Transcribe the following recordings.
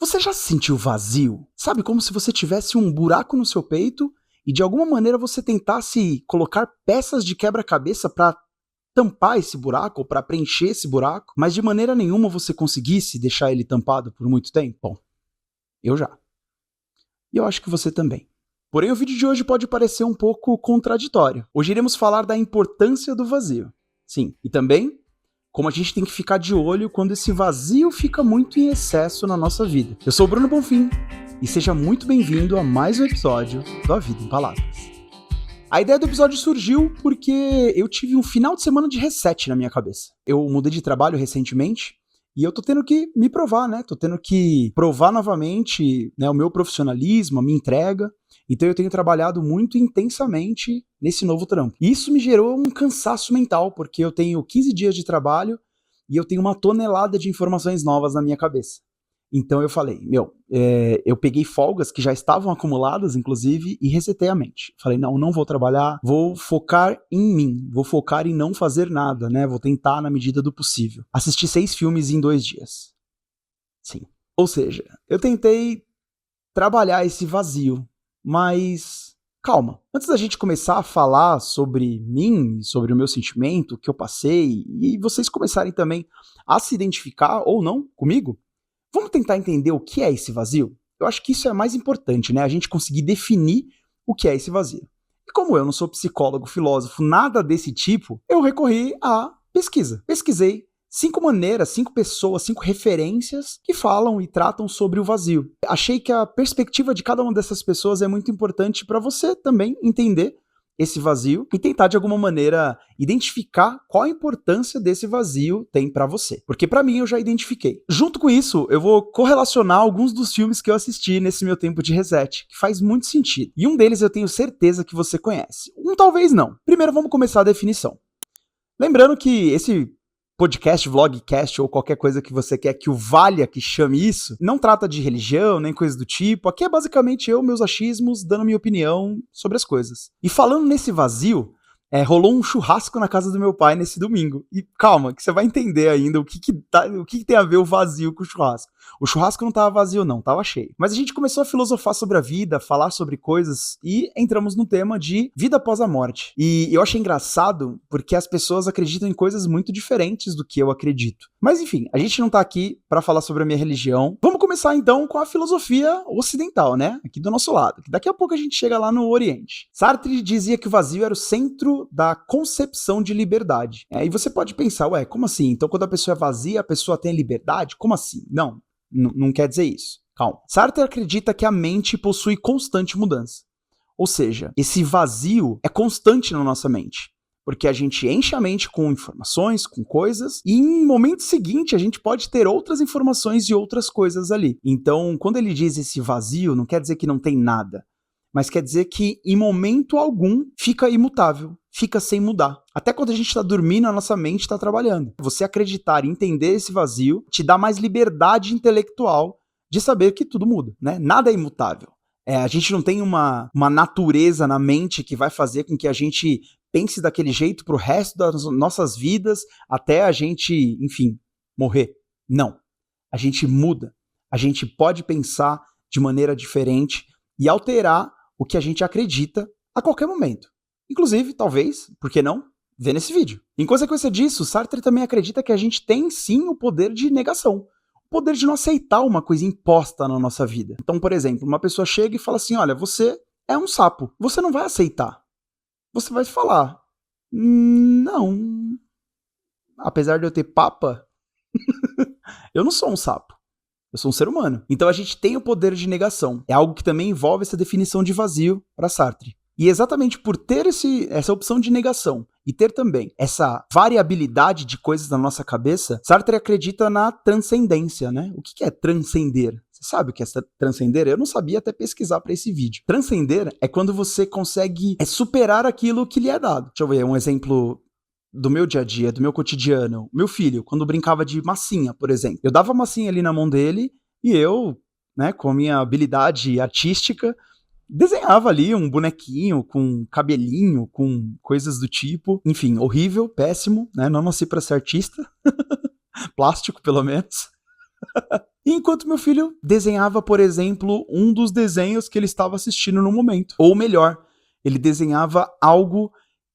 Você já se sentiu vazio? Sabe, como se você tivesse um buraco no seu peito e de alguma maneira você tentasse colocar peças de quebra-cabeça pra tampar esse buraco ou pra preencher esse buraco, mas de maneira nenhuma você conseguisse deixar ele tampado por muito tempo? Bom, eu já. E eu acho que você também. Porém, o vídeo de hoje pode parecer um pouco contraditório. Hoje iremos falar da importância do vazio. Sim, e também como a gente tem que ficar de olho quando esse vazio fica muito em excesso na nossa vida. Eu sou o Bruno Bonfim e seja muito bem-vindo a mais um episódio do A Vida em Palavras. A ideia do episódio surgiu porque eu tive um final de semana de reset na minha cabeça. Eu mudei de trabalho recentemente e eu tô tendo que me provar, né? Tô tendo que provar novamente, né, o meu profissionalismo, a minha entrega. Então eu tenho trabalhado muito intensamente nesse novo trampo. E isso me gerou um cansaço mental, porque eu tenho 15 dias de trabalho e eu tenho uma tonelada de informações novas na minha cabeça. Então eu falei, eu peguei folgas que já estavam acumuladas, inclusive, e resetei a mente. Falei, não vou trabalhar, vou focar em mim, vou focar em não fazer nada, né? Vou tentar na medida do possível. Assisti 6 filmes em 2 dias. Sim. Ou seja, eu tentei trabalhar esse vazio. Mas calma, antes da gente começar a falar sobre mim, sobre o meu sentimento, o que eu passei, e vocês começarem também a se identificar ou não comigo, vamos tentar entender o que é esse vazio? Eu acho que isso é mais importante, né? A gente conseguir definir o que é esse vazio. E como eu não sou psicólogo, filósofo, nada desse tipo, eu recorri à pesquisa. Pesquisei 5 maneiras, 5 pessoas, 5 referências que falam e tratam sobre o vazio. Achei que a perspectiva de cada uma dessas pessoas é muito importante para você também entender esse vazio e tentar de alguma maneira identificar qual a importância desse vazio tem para você. Porque para mim eu já identifiquei. Junto com isso, eu vou correlacionar alguns dos filmes que eu assisti nesse meu tempo de reset, que faz muito sentido. E um deles eu tenho certeza que você conhece. Um talvez não. Primeiro vamos começar a definição. Lembrando que esse podcast, vlogcast ou qualquer coisa que você quer que o valha que chame isso, não trata de religião, nem coisa do tipo. Aqui é basicamente eu, meus achismos, dando minha opinião sobre as coisas. E falando nesse vazio, rolou um churrasco na casa do meu pai nesse domingo. E calma, que você vai entender ainda o que tem a ver o vazio com o churrasco. O churrasco não tava vazio não, tava cheio. Mas a gente começou a filosofar sobre a vida, falar sobre coisas e entramos no tema de vida após a morte. E eu achei engraçado porque as pessoas acreditam em coisas muito diferentes do que eu acredito. Mas enfim, a gente não tá aqui pra falar sobre a minha religião. Vamos começar então com a filosofia ocidental, né? Aqui do nosso lado. Que daqui a pouco a gente chega lá no Oriente. Sartre dizia que o vazio era o centro da concepção de liberdade. E você pode pensar, como assim? Então quando a pessoa é vazia, a pessoa tem liberdade? Como assim? Não quer dizer isso. Calma. Sartre acredita que a mente possui constante mudança. Ou seja, esse vazio é constante na nossa mente. Porque a gente enche a mente com informações, com coisas, e em momento seguinte a gente pode ter outras informações e outras coisas ali. Então, quando ele diz esse vazio, não quer dizer que não tem nada, mas quer dizer que em momento algum fica imutável, fica sem mudar. Até quando a gente está dormindo, a nossa mente está trabalhando. Você acreditar e entender esse vazio te dá mais liberdade intelectual de saber que tudo muda, né? Nada é imutável. A gente não tem uma natureza na mente que vai fazer com que a gente pense daquele jeito pro resto das nossas vidas até a gente, enfim, morrer. Não. A gente muda. A gente pode pensar de maneira diferente e alterar o que a gente acredita a qualquer momento. Inclusive, talvez, por que não, ver nesse vídeo. Em consequência disso, Sartre também acredita que a gente tem sim o poder de negação. O poder de não aceitar uma coisa imposta na nossa vida. Então, por exemplo, uma pessoa chega e fala assim, olha, você é um sapo. Você não vai aceitar. Você vai falar, não. Apesar de eu ter papa, eu não sou um sapo. Eu sou um ser humano. Então a gente tem o poder de negação. É algo que também envolve essa definição de vazio para Sartre. E exatamente por ter essa opção de negação e ter também essa variabilidade de coisas na nossa cabeça, Sartre acredita na transcendência, né? O que é transcender? Você sabe o que é transcender? Eu não sabia até pesquisar para esse vídeo. Transcender é quando você consegue superar aquilo que lhe é dado. Deixa eu ver um exemplo do meu dia a dia, do meu cotidiano. Meu filho, quando brincava de massinha, por exemplo. Eu dava a massinha ali na mão dele e eu, né, com a minha habilidade artística, desenhava ali um bonequinho com cabelinho, com coisas do tipo. Enfim, horrível, péssimo, né? Não nasci pra ser artista. Plástico, pelo menos. Enquanto meu filho desenhava, por exemplo, um dos desenhos que ele estava assistindo no momento. Ou melhor, ele desenhava algo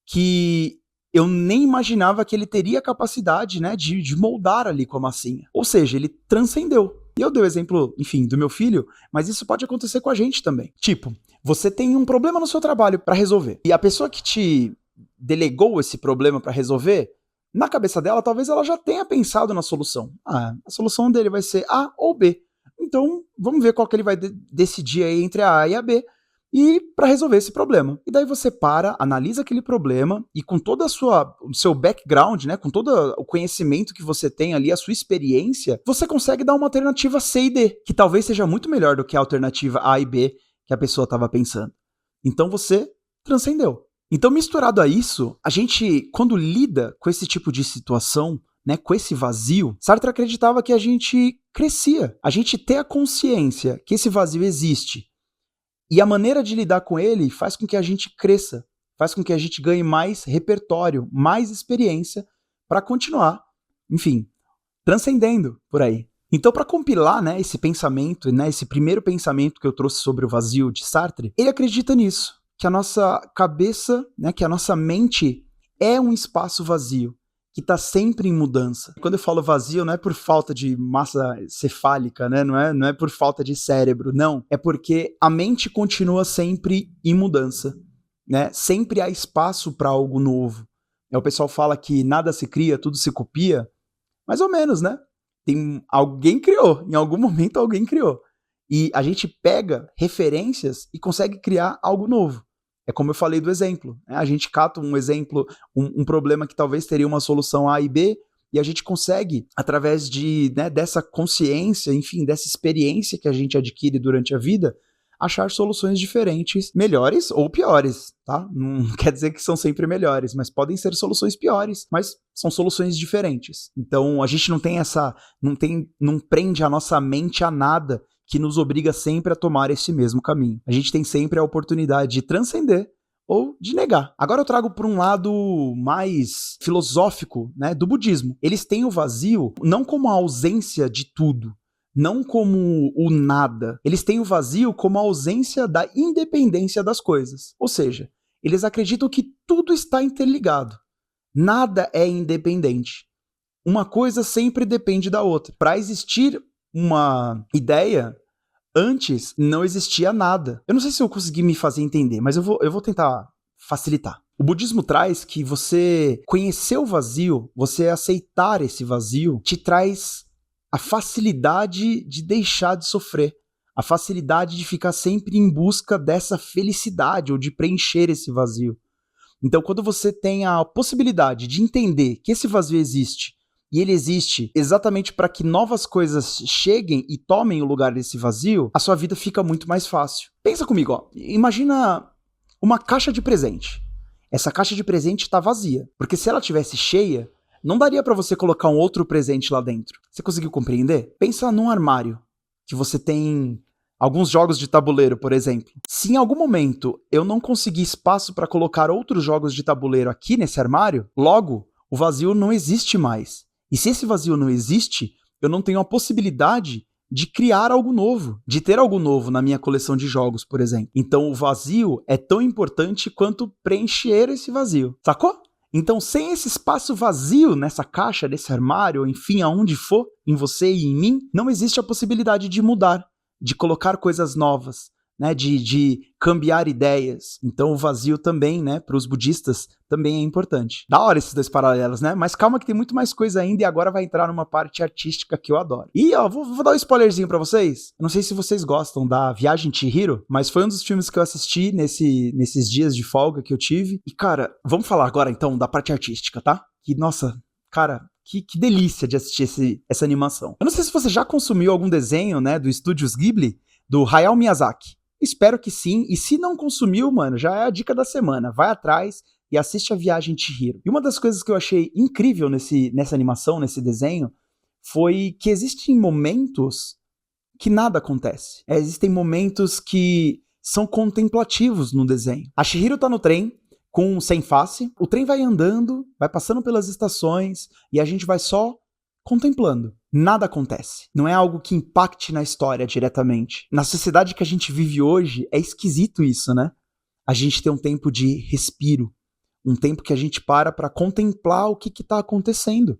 que eu nem imaginava que ele teria capacidade, né, de moldar ali com a massinha. Ou seja, ele transcendeu. E eu dei o exemplo, enfim, do meu filho, mas isso pode acontecer com a gente também. Tipo, você tem um problema no seu trabalho para resolver. E a pessoa que te delegou esse problema para resolver, na cabeça dela, talvez ela já tenha pensado na solução. Ah, a solução dele vai ser A ou B. Então, vamos ver qual que ele vai decidir aí entre a A e a B e para resolver esse problema. E daí você para, analisa aquele problema e com todo o seu background, né, com todo o conhecimento que você tem ali, a sua experiência, você consegue dar uma alternativa C e D, que talvez seja muito melhor do que a alternativa A e B que a pessoa estava pensando. Então você transcendeu. Então, misturado a isso, a gente, quando lida com esse tipo de situação, né, com esse vazio, Sartre acreditava que a gente crescia. A gente ter a consciência que esse vazio existe e a maneira de lidar com ele faz com que a gente cresça, faz com que a gente ganhe mais repertório, mais experiência para continuar, enfim, transcendendo por aí. Então, para compilar, né, esse pensamento, né, esse primeiro pensamento que eu trouxe sobre o vazio de Sartre, ele acredita nisso, que a nossa cabeça, né, que a nossa mente é um espaço vazio, que está sempre em mudança. Quando eu falo vazio, não é por falta de massa cefálica, né, não é por falta de cérebro, não. É porque a mente continua sempre em mudança, né? Sempre há espaço para algo novo. O pessoal fala que nada se cria, tudo se copia. Mais ou menos, né? Alguém criou, em algum momento alguém criou. E a gente pega referências e consegue criar algo novo. É como eu falei do exemplo, né? A gente cata um exemplo, um problema que talvez teria uma solução A e B, e a gente consegue, através né, dessa consciência, enfim, dessa experiência que a gente adquire durante a vida, achar soluções diferentes, melhores ou piores, tá? Não quer dizer que são sempre melhores, mas podem ser soluções piores, mas são soluções diferentes. Então a gente não prende a nossa mente a nada que nos obriga sempre a tomar esse mesmo caminho. A gente tem sempre a oportunidade de transcender ou de negar. Agora eu trago para um lado mais filosófico, né, do budismo. Eles têm o vazio não como a ausência de tudo, não como o nada. Eles têm o vazio como a ausência da independência das coisas. Ou seja, eles acreditam que tudo está interligado. Nada é independente. Uma coisa sempre depende da outra. Para existir uma ideia, antes não existia nada. Eu não sei se eu consegui me fazer entender, mas eu vou tentar facilitar. O budismo traz que você conhecer o vazio, você aceitar esse vazio, te traz a facilidade de deixar de sofrer, a facilidade de ficar sempre em busca dessa felicidade ou de preencher esse vazio. Então, quando você tem a possibilidade de entender que esse vazio existe, e ele existe exatamente para que novas coisas cheguem e tomem o lugar desse vazio, a sua vida fica muito mais fácil. Pensa comigo, ó. Imagina uma caixa de presente. Essa caixa de presente está vazia, porque se ela tivesse cheia, não daria para você colocar um outro presente lá dentro. Você conseguiu compreender? Pensa num armário, que você tem alguns jogos de tabuleiro, por exemplo. Se em algum momento eu não conseguir espaço para colocar outros jogos de tabuleiro aqui nesse armário, logo, o vazio não existe mais. E se esse vazio não existe, eu não tenho a possibilidade de criar algo novo, de ter algo novo na minha coleção de jogos, por exemplo. Então o vazio é tão importante quanto preencher esse vazio. Sacou? Então, sem esse espaço vazio nessa caixa, nesse armário, enfim, aonde for, em você e em mim, não existe a possibilidade de mudar, de colocar coisas novas, né, de cambiar ideias. Então o vazio também, né, para os budistas, também é importante. Da hora esses dois paralelos, né? Mas calma que tem muito mais coisa ainda e agora vai entrar numa parte artística que eu adoro. E ó, vou dar um spoilerzinho para vocês. Eu não sei se vocês gostam da Viagem de Chihiro, mas foi um dos filmes que eu assisti nesses dias de folga que eu tive. E cara, vamos falar agora então da parte artística, tá? Que, nossa, cara, que delícia de assistir essa animação. Eu não sei se você já consumiu algum desenho, né, do Estúdios Ghibli, do Hayao Miyazaki. Espero que sim, e se não consumiu, mano, já é a dica da semana. Vai atrás e assiste a Viagem de Chihiro. E uma das coisas que eu achei incrível nessa animação, nesse desenho, foi que existem momentos que nada acontece. Existem momentos que são contemplativos no desenho. A Chihiro tá no trem, sem face, o trem vai andando, vai passando pelas estações, e a gente vai só contemplando. Nada acontece. Não é algo que impacte na história diretamente. Na sociedade que a gente vive hoje, é esquisito isso, né? A gente tem um tempo de respiro, um tempo que a gente para contemplar o que tá acontecendo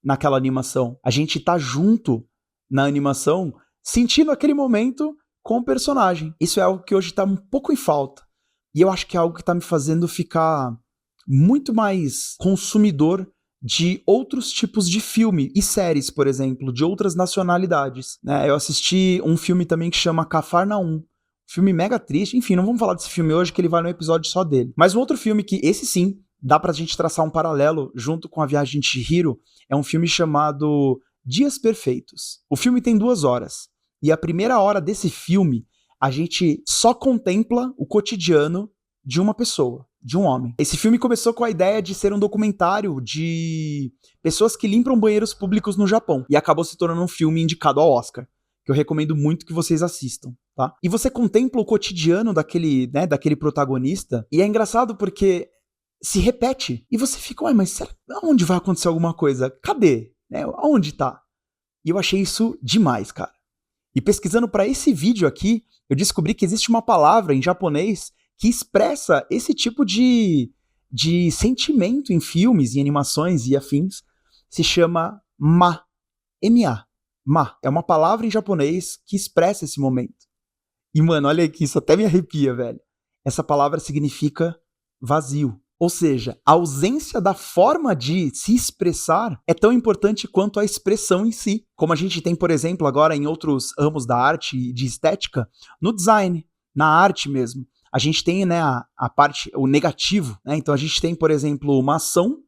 naquela animação. A gente tá junto na animação, sentindo aquele momento com o personagem. Isso é algo que hoje tá um pouco em falta. E eu acho que é algo que tá me fazendo ficar muito mais consumidor de outros tipos de filme e séries, por exemplo, de outras nacionalidades, né? Eu assisti um filme também que chama Cafarnaum, filme mega triste, enfim, não vamos falar desse filme hoje que ele vai no episódio só dele. Mas um outro filme que, esse sim, dá pra gente traçar um paralelo junto com A Viagem de Chihiro, é um filme chamado Dias Perfeitos. O filme tem 2 horas, e a primeira hora desse filme, a gente só contempla o cotidiano de uma pessoa, de um homem. Esse filme começou com a ideia de ser um documentário de pessoas que limpam banheiros públicos no Japão, e acabou se tornando um filme indicado ao Oscar, que eu recomendo muito que vocês assistam, tá? E você contempla o cotidiano daquele protagonista, e é engraçado porque se repete, e você fica, ué, mas será, aonde vai acontecer alguma coisa? Cadê? Né? Aonde tá? E eu achei isso demais, cara. E pesquisando para esse vídeo aqui, eu descobri que existe uma palavra em japonês que expressa esse tipo de sentimento em filmes, em animações e afins. Se chama ma. M-A. Ma. É uma palavra em japonês que expressa esse momento. E, mano, olha aqui, isso até me arrepia, velho. Essa palavra significa vazio. Ou seja, a ausência da forma de se expressar é tão importante quanto a expressão em si. Como a gente tem, por exemplo, agora em outros ramos da arte e de estética, no design, na arte mesmo. A gente tem, né, a parte, o negativo, né? Então a gente tem, por exemplo, uma ação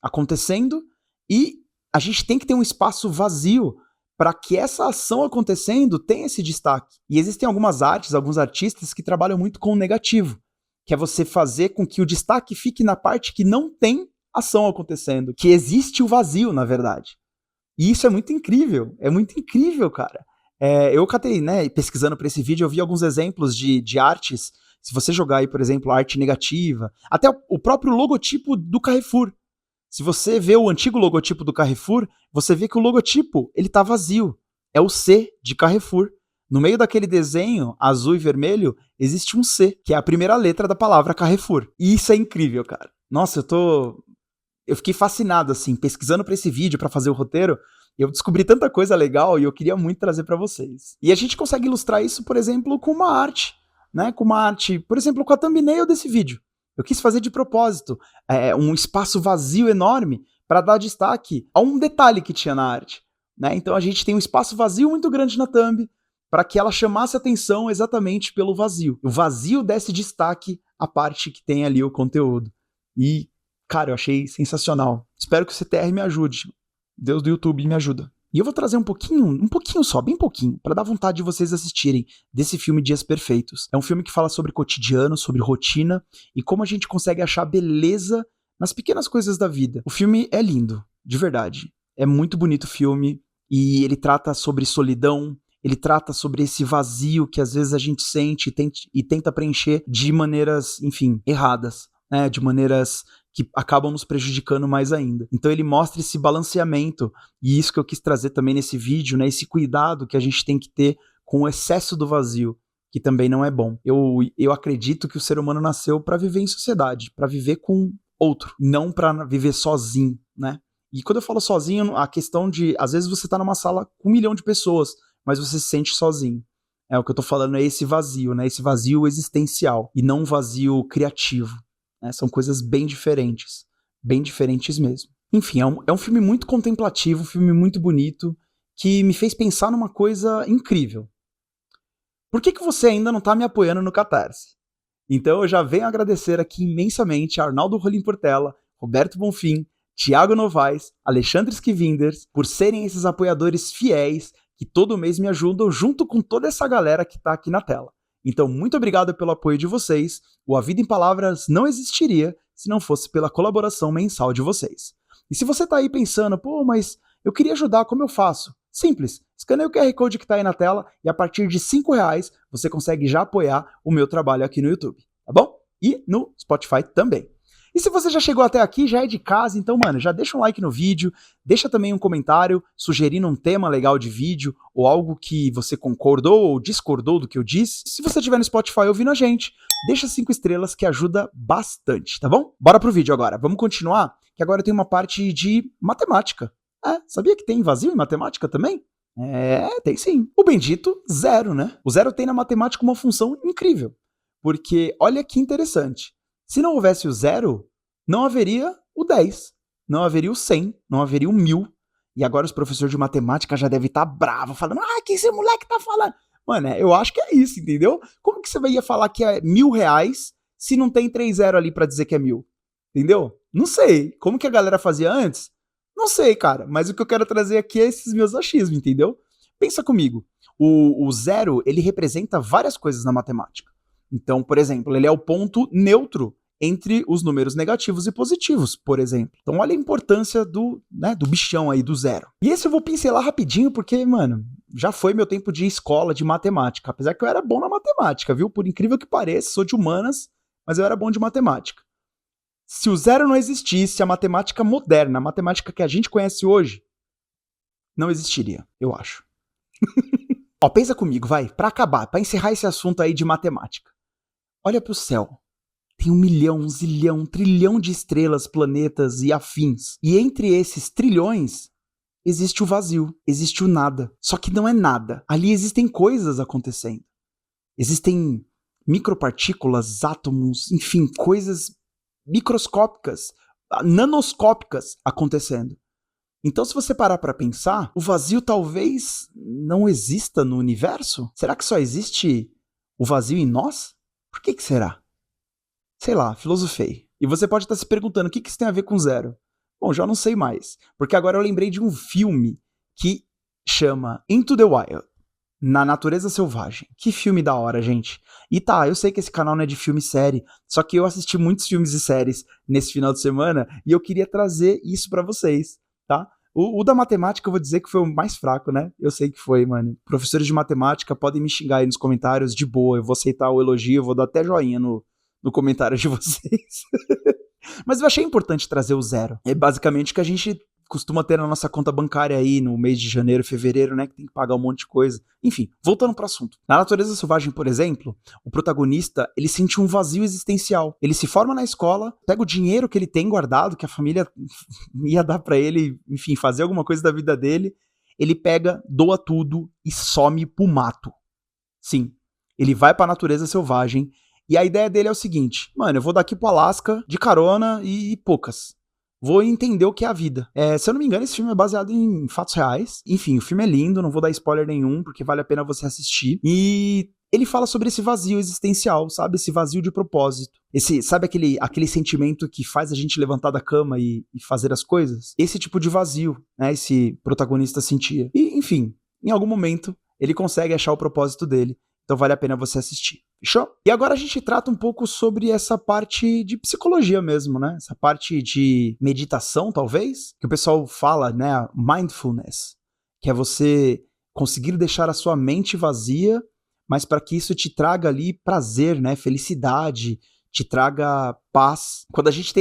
acontecendo e a gente tem que ter um espaço vazio para que essa ação acontecendo tenha esse destaque. E existem algumas artes, alguns artistas que trabalham muito com o negativo, que é você fazer com que o destaque fique na parte que não tem ação acontecendo, que existe o vazio, na verdade. E isso é muito incrível, cara. Eu catei, né, pesquisando para esse vídeo, eu vi alguns exemplos de artes. Se você jogar aí, por exemplo, arte negativa, até o próprio logotipo do Carrefour. Se você vê o antigo logotipo do Carrefour, você vê que o logotipo, ele tá vazio. É o C de Carrefour. No meio daquele desenho, azul e vermelho, existe um C, que é a primeira letra da palavra Carrefour. E isso é incrível, cara. Nossa, eu fiquei fascinado, assim, pesquisando pra esse vídeo, pra fazer o roteiro. Eu descobri tanta coisa legal e eu queria muito trazer pra vocês. E a gente consegue ilustrar isso, por exemplo, com uma arte, né? Com uma arte, por exemplo, com a thumbnail desse vídeo. Eu quis fazer de propósito um espaço vazio enorme para dar destaque a um detalhe que tinha na arte, né? Então a gente tem um espaço vazio muito grande na thumb para que ela chamasse atenção exatamente pelo vazio. O vazio desse destaque à parte que tem ali o conteúdo. E, cara, eu achei sensacional. Espero que o CTR me ajude. Deus do YouTube me ajuda. E eu vou trazer um pouquinho só, bem pouquinho, para dar vontade de vocês assistirem desse filme Dias Perfeitos. É um filme que fala sobre cotidiano, sobre rotina e como a gente consegue achar beleza nas pequenas coisas da vida. O filme é lindo, de verdade. É muito bonito o filme e ele trata sobre solidão, ele trata sobre esse vazio que às vezes a gente sente e tenta preencher de maneiras, enfim, erradas, né? De maneiras que acabam nos prejudicando mais ainda. Então ele mostra esse balanceamento, e isso que eu quis trazer também nesse vídeo, né, esse cuidado que a gente tem que ter com o excesso do vazio, que também não é bom. Eu acredito que o ser humano nasceu para viver em sociedade, para viver com outro, não para viver sozinho, né? E quando eu falo sozinho, a questão de, às vezes você tá numa sala com 1 milhão de pessoas, mas você se sente sozinho. O que eu tô falando é esse vazio, né? Esse vazio existencial, e não um vazio criativo. São coisas bem diferentes mesmo. Enfim, é um filme muito contemplativo, um filme muito bonito, que me fez pensar numa coisa incrível. Por que você ainda não está me apoiando no Catarse? Então eu já venho agradecer aqui imensamente a Arnaldo Rolim Portela, Roberto Bonfim, Thiago Novaes, Alexandre Skivinders, por serem esses apoiadores fiéis que todo mês me ajudam junto com toda essa galera que está aqui na tela. Então, muito obrigado pelo apoio de vocês. O A Vida em Palavras não existiria se não fosse pela colaboração mensal de vocês. E se você tá aí pensando, pô, mas eu queria ajudar, como eu faço? Simples, escaneie o QR Code que tá aí na tela e a partir de R$5 você consegue já apoiar o meu trabalho aqui no YouTube, tá bom? E no Spotify também. E se você já chegou até aqui, já é de casa, então, mano, já deixa um like no vídeo, deixa também um comentário sugerindo um tema legal de vídeo ou algo que você concordou ou discordou do que eu disse. Se você estiver no Spotify ouvindo a gente, deixa 5 estrelas que ajuda bastante, tá bom? Bora pro vídeo agora. Vamos continuar, que agora tem uma parte de matemática. Sabia que tem vazio em matemática também? Tem sim. O bendito zero, né? O zero tem na matemática uma função incrível. Porque, olha que interessante. Se não houvesse o zero, não haveria o 10, não haveria o 100, não haveria o 1000. E agora os professores de matemática já devem estar bravos, falando, que esse moleque tá falando? Mano, eu acho que é isso, entendeu? Como que você ia falar que é R$ 1.000 se não tem 3 zero ali pra dizer que é 1000? Entendeu? Não sei. Como que a galera fazia antes? Não sei, cara. Mas o que eu quero trazer aqui é esses meus achismos, entendeu? Pensa comigo. O zero, ele representa várias coisas na matemática. Então, por exemplo, ele é o ponto neutro entre os números negativos e positivos, por exemplo. Então, olha a importância do bichão aí, do zero. E esse eu vou pincelar rapidinho, porque, mano, já foi meu tempo de escola de matemática. Apesar que eu era bom na matemática, viu? Por incrível que pareça, sou de humanas, mas eu era bom de matemática. Se o zero não existisse, a matemática moderna, a matemática que a gente conhece hoje, não existiria, eu acho. Ó, pensa comigo, vai, pra acabar, pra encerrar esse assunto aí de matemática. Olha pro céu. Tem 1 milhão, 1 zilhão, 1 trilhão de estrelas, planetas e afins. E entre esses trilhões, existe o vazio, existe o nada. Só que não é nada. Ali existem coisas acontecendo. Existem micropartículas, átomos, enfim, coisas microscópicas, nanoscópicas acontecendo. Então, se você parar pra pensar, o vazio talvez não exista no universo? Será que só existe o vazio em nós? Por que será? Sei lá, filosofei. E você pode estar se perguntando, o que isso tem a ver com zero? Bom, já não sei mais, porque agora eu lembrei de um filme que chama Into the Wild, Na Natureza Selvagem. Que filme da hora, gente. E tá, eu sei que esse canal não é de filme e série, só que eu assisti muitos filmes e séries nesse final de semana e eu queria trazer isso pra vocês, tá? O da matemática eu vou dizer que foi o mais fraco, né? Eu sei que foi, mano. Professores de matemática podem me xingar aí nos comentários de boa, eu vou aceitar o elogio, eu vou dar até joinha no comentário de vocês. Mas eu achei importante trazer o zero. É basicamente o que a gente costuma ter na nossa conta bancária aí no mês de janeiro, fevereiro, né, que tem que pagar um monte de coisa. Enfim, voltando pro assunto. Na Natureza Selvagem, por exemplo, o protagonista, ele sente um vazio existencial. Ele se forma na escola, pega o dinheiro que ele tem guardado, que a família ia dar pra ele, enfim, fazer alguma coisa da vida dele, ele pega, doa tudo e some pro mato. Sim, ele vai pra Natureza Selvagem e a ideia dele é o seguinte, mano, eu vou daqui pro Alasca de carona e poucas. Vou entender o que é a vida. Se eu não me engano, esse filme é baseado em fatos reais. Enfim, o filme é lindo, não vou dar spoiler nenhum, porque vale a pena você assistir. E ele fala sobre esse vazio existencial, sabe? Esse vazio de propósito. Sabe aquele sentimento que faz a gente levantar da cama e fazer as coisas? Esse tipo de vazio, né? Esse protagonista sentia. E, enfim, em algum momento, ele consegue achar o propósito dele. Então vale a pena você assistir. Fechou? E agora a gente trata um pouco sobre essa parte de psicologia mesmo, né? Essa parte de meditação, talvez, que o pessoal fala, né? Mindfulness, que é você conseguir deixar a sua mente vazia, mas para que isso te traga ali prazer, né? Felicidade, te traga paz. Quando a gente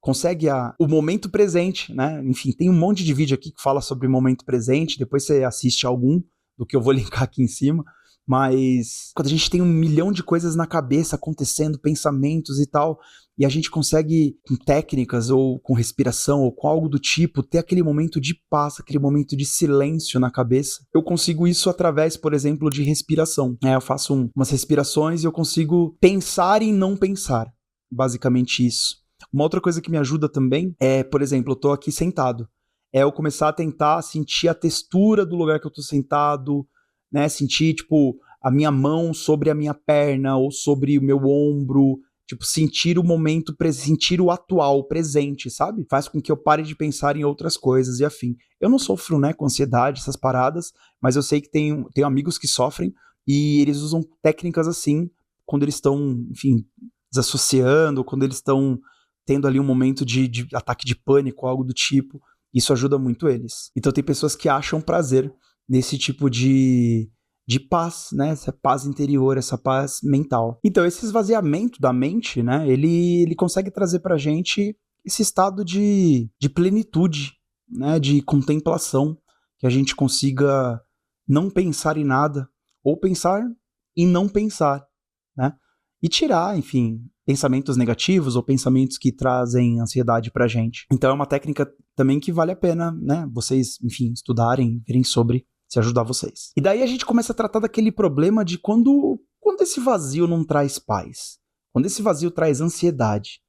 consegue o momento presente, né? Enfim, tem um monte de vídeo aqui que fala sobre momento presente, depois você assiste algum do que eu vou linkar aqui em cima. Mas quando a gente tem 1 milhão de coisas na cabeça acontecendo, pensamentos e tal, e a gente consegue, com técnicas ou com respiração ou com algo do tipo, ter aquele momento de paz, aquele momento de silêncio na cabeça, eu consigo isso através, por exemplo, de respiração. Eu faço umas respirações e eu consigo pensar em não pensar. Basicamente isso. Uma outra coisa que me ajuda também é, por exemplo, eu tô aqui sentado. Eu começar a tentar sentir a textura do lugar que eu tô sentado, né, sentir, tipo, a minha mão sobre a minha perna ou sobre o meu ombro, tipo, sentir o momento, sentir o atual, presente, sabe? Faz com que eu pare de pensar em outras coisas e afim. Eu não sofro, né, com ansiedade, essas paradas, mas eu sei que tenho amigos que sofrem e eles usam técnicas assim quando eles estão, enfim, desassociando, quando eles estão tendo ali um momento de ataque de pânico, algo do tipo. Isso ajuda muito eles. Então tem pessoas que acham prazer nesse tipo de de paz, né? Essa paz interior, essa paz mental. Então, esse esvaziamento da mente, né? Ele consegue trazer pra gente esse estado de plenitude, né? De contemplação, que a gente consiga não pensar em nada, ou pensar em não pensar, né? E tirar, enfim, pensamentos negativos ou pensamentos que trazem ansiedade pra gente. Então é uma técnica também que vale a pena, né? Vocês, enfim, estudarem, verem sobre, se ajudar vocês. E daí a gente começa a tratar daquele problema de quando esse vazio não traz paz, quando esse vazio traz ansiedade.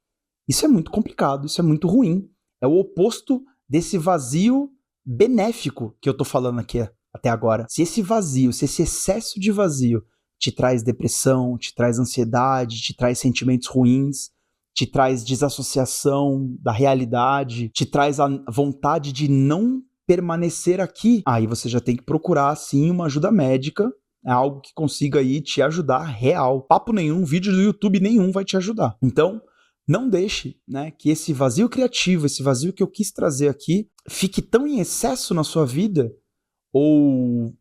Isso é muito complicado, isso é muito ruim. É o oposto desse vazio benéfico que eu tô falando aqui até agora. Se esse vazio, se esse excesso de vazio te traz depressão, te traz ansiedade, te traz sentimentos ruins, te traz desassociação da realidade, te traz a vontade de não permanecer aqui, aí você já tem que procurar, sim, uma ajuda médica, algo que consiga aí te ajudar real. Papo nenhum, vídeo do YouTube nenhum vai te ajudar. Então, não deixe, né, que esse vazio criativo, esse vazio que eu quis trazer aqui, fique tão em excesso na sua vida ou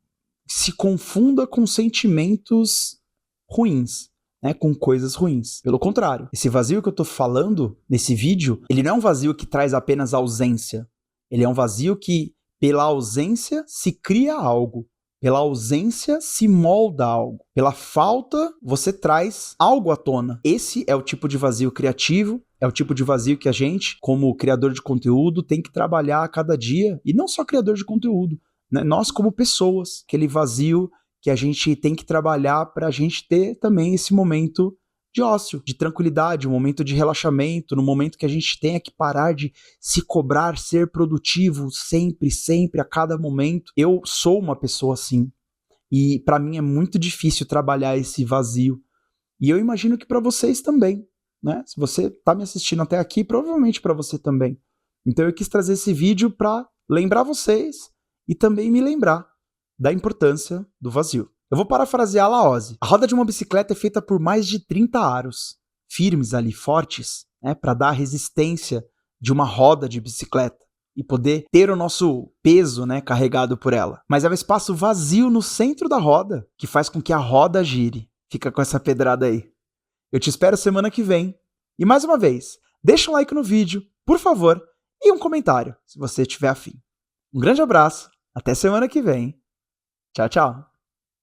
se confunda com sentimentos ruins, né, com coisas ruins. Pelo contrário, esse vazio que eu tô falando nesse vídeo, ele não é um vazio que traz apenas ausência. Ele é um vazio que, pela ausência, se cria algo. Pela ausência, se molda algo. Pela falta, você traz algo à tona. Esse é o tipo de vazio criativo, é o tipo de vazio que a gente, como criador de conteúdo, tem que trabalhar a cada dia. E não só criador de conteúdo, né? Nós como pessoas, aquele vazio que a gente tem que trabalhar para a gente ter também esse momento de ócio, de tranquilidade, um momento de relaxamento, no momento que a gente tenha que parar de se cobrar, ser produtivo sempre, sempre, a cada momento. Eu sou uma pessoa assim, e para mim é muito difícil trabalhar esse vazio. E eu imagino que para vocês também, né? Se você tá me assistindo até aqui, provavelmente para você também. Então eu quis trazer esse vídeo para lembrar vocês e também me lembrar da importância do vazio. Eu vou parafrasear a Laose. A roda de uma bicicleta é feita por mais de 30 aros, firmes ali, fortes, né, para dar a resistência de uma roda de bicicleta e poder ter o nosso peso, né, carregado por ela. Mas é um espaço vazio no centro da roda que faz com que a roda gire. Fica com essa pedrada aí. Eu te espero semana que vem. E mais uma vez, deixa um like no vídeo, por favor, e um comentário, se você tiver afim. Um grande abraço, até semana que vem. Tchau, tchau.